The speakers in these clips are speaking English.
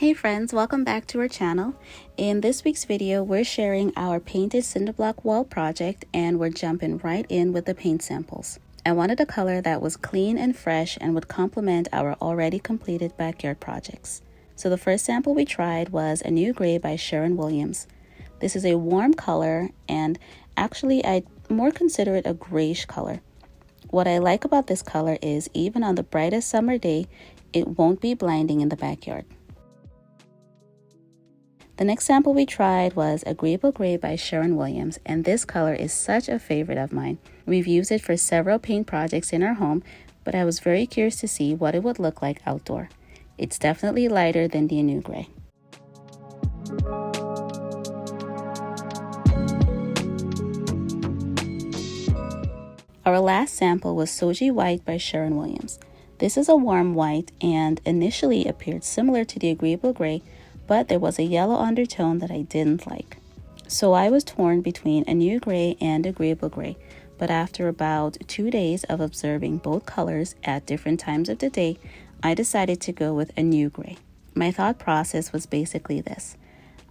Hey friends, welcome back to our channel. In this week's video, we're sharing our painted cinder block wall project and we're jumping right in with the paint samples. I wanted a color that was clean and fresh and would complement our already completed backyard projects. So the first sample we tried was Anew Gray by Sherwin Williams. This is a warm color and actually I'd more consider it a grayish color. What I like about this color is even on the brightest summer day, it won't be blinding in the backyard. The next sample we tried was Agreeable Gray by Sherwin Williams, and this color is such a favorite of mine. We've used it for several paint projects in our home, but I was very curious to see what it would look like outdoor. It's definitely lighter than the Anew Gray. Our last sample was Soji White by Sherwin Williams. This is a warm white and initially appeared similar to the Agreeable Gray, but there was a yellow undertone that I didn't like. So I was torn between Anew Gray and Agreeable Gray, but after about 2 days of observing both colors at different times of the day, I decided to go with Anew Gray. My thought process was basically this.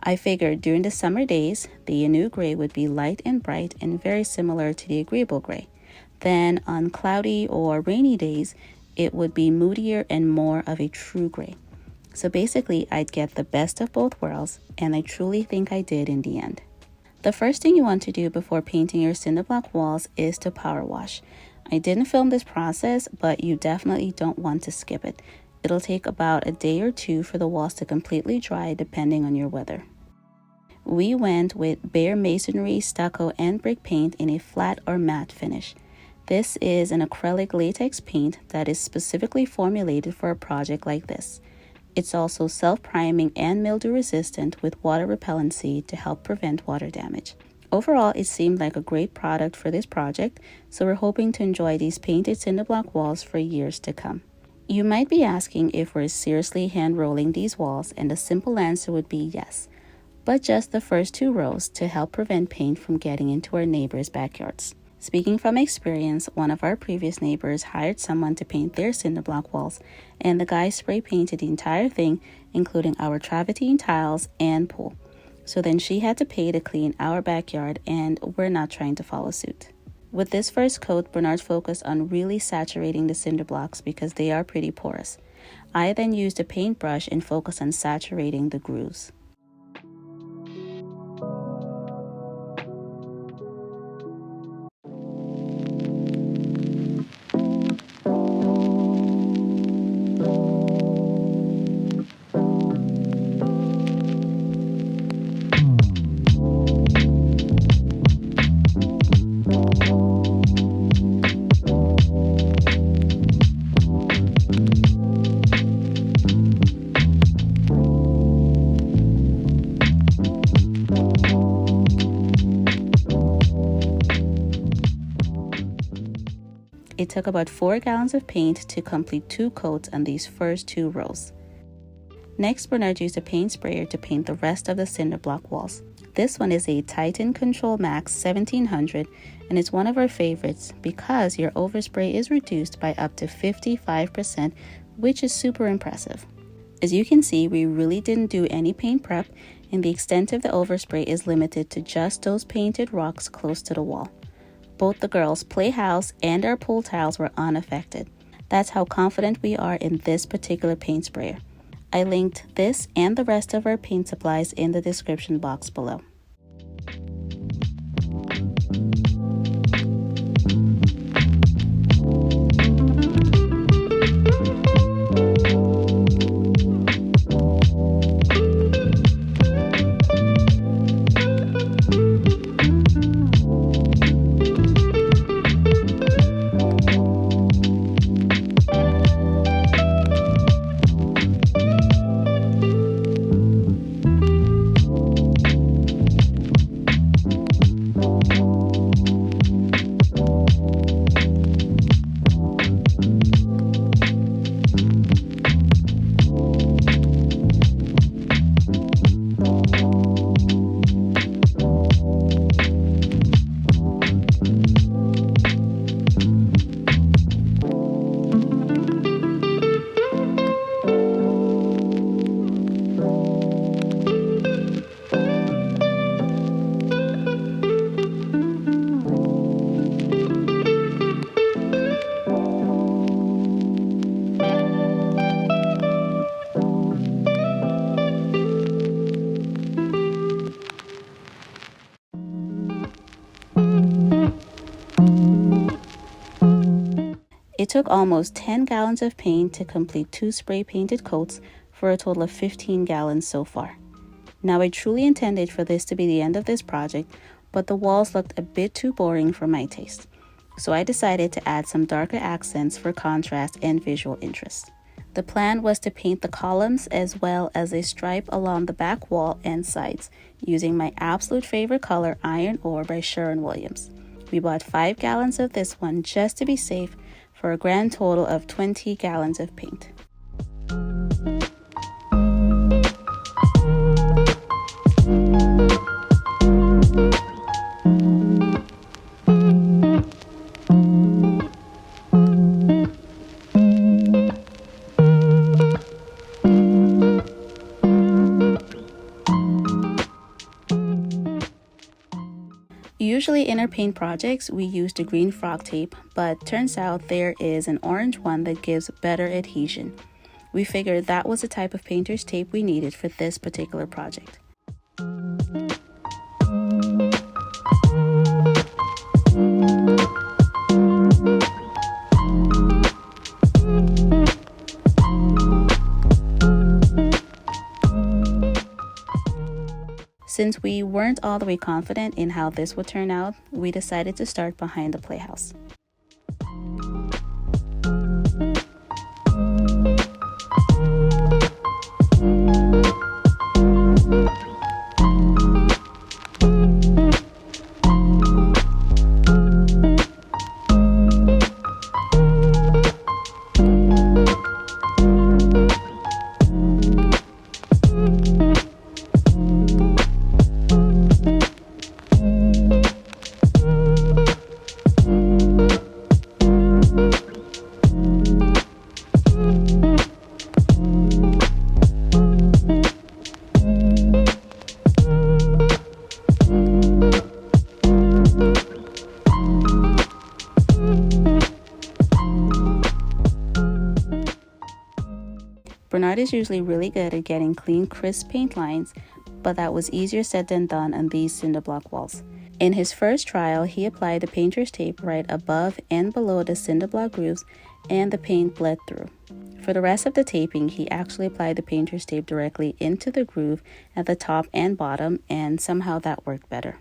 I figured during the summer days, the Anew Gray would be light and bright and very similar to the Agreeable Gray. Then on cloudy or rainy days, it would be moodier and more of a true gray. So basically, I'd get the best of both worlds, and I truly think I did in the end. The first thing you want to do before painting your cinder block walls is to power wash. I didn't film this process, but you definitely don't want to skip it. It'll take about a day or two for the walls to completely dry depending on your weather. We went with Behr Masonry, Stucco, and brick paint in a flat or matte finish. This is an acrylic latex paint that is specifically formulated for a project like this. It's also self-priming and mildew resistant with water repellency to help prevent water damage. Overall, it seemed like a great product for this project, so we're hoping to enjoy these painted cinder block walls for years to come. You might be asking if we're seriously hand rolling these walls, and the simple answer would be yes, but just the first 2 rows to help prevent paint from getting into our neighbors' backyards. Speaking from experience, one of our previous neighbors hired someone to paint their cinder block walls, and the guy spray painted the entire thing, including our travertine tiles and pool. So then she had to pay to clean our backyard, and we're not trying to follow suit. With this first coat, Bernard focused on really saturating the cinder blocks because they are pretty porous. I then used a paintbrush and focused on saturating the grooves. It took about 4 gallons of paint to complete 2 coats on these first 2 rows. Next, Bernard used a paint sprayer to paint the rest of the cinder block walls. This one is a Titan Control Max 1700 and it's one of our favorites because your overspray is reduced by up to 55%, which is super impressive. As you can see, we really didn't do any paint prep and the extent of the overspray is limited to just those painted rocks close to the wall. Both the girls' playhouse and our pool tiles were unaffected. That's how confident we are in this particular paint sprayer. I linked this and the rest of our paint supplies in the description box below. It took almost 10 gallons of paint to complete 2 spray painted coats for a total of 15 gallons so far. Now, I truly intended for this to be the end of this project, but the walls looked a bit too boring for my taste. So I decided to add some darker accents for contrast and visual interest. The plan was to paint the columns as well as a stripe along the back wall and sides using my absolute favorite color, Iron Ore by Sherwin Williams. We bought 5 gallons of this one just to be safe for a grand total of 20 gallons of paint. Usually in our paint projects, we use the green frog tape, but turns out there is an orange one that gives better adhesion. We figured that was the type of painter's tape we needed for this particular project. Since we weren't all the way confident in how this would turn out, we decided to start behind the playhouse. Bernard is usually really good at getting clean, crisp paint lines, but that was easier said than done on these cinder block walls. In his first trial, he applied the painter's tape right above and below the cinder block grooves, and the paint bled through. For the rest of the taping, he actually applied the painter's tape directly into the groove at the top and bottom, and somehow that worked better.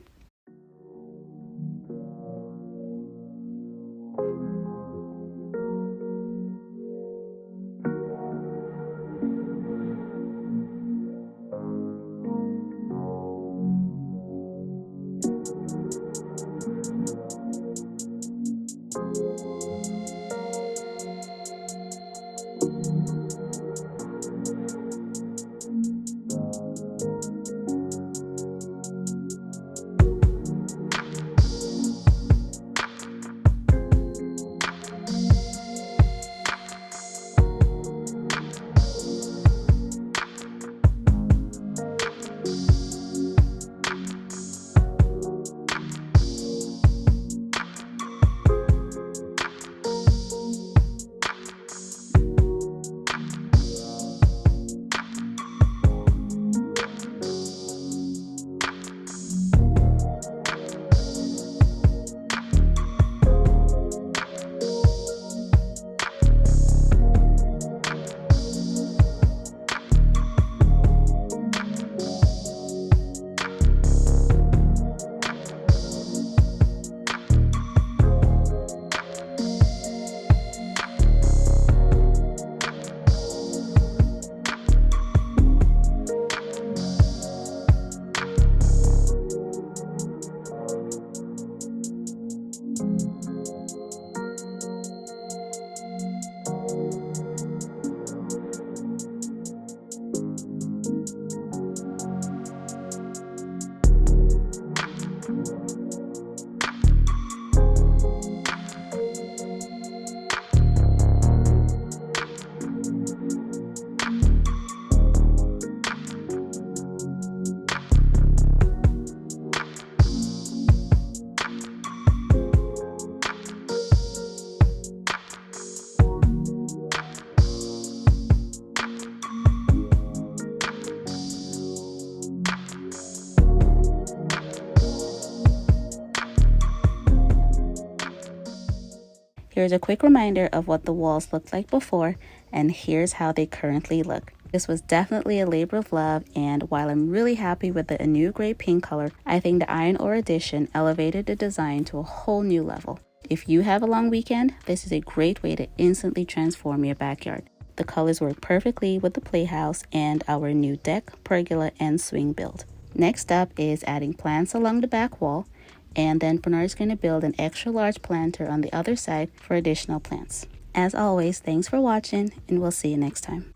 Here's a quick reminder of what the walls looked like before, and here's how they currently look. This was definitely a labor of love, and while I'm really happy with the Anew Gray pink color, I think the iron ore addition elevated the design to a whole new level. If you have a long weekend, this is a great way to instantly transform your backyard. The colors work perfectly with the playhouse and our new deck, pergola, and swing build. Next up is adding plants along the back wall, and then Bernard's going to build an extra large planter on the other side for additional plants. As always, thanks for watching, and we'll see you next time.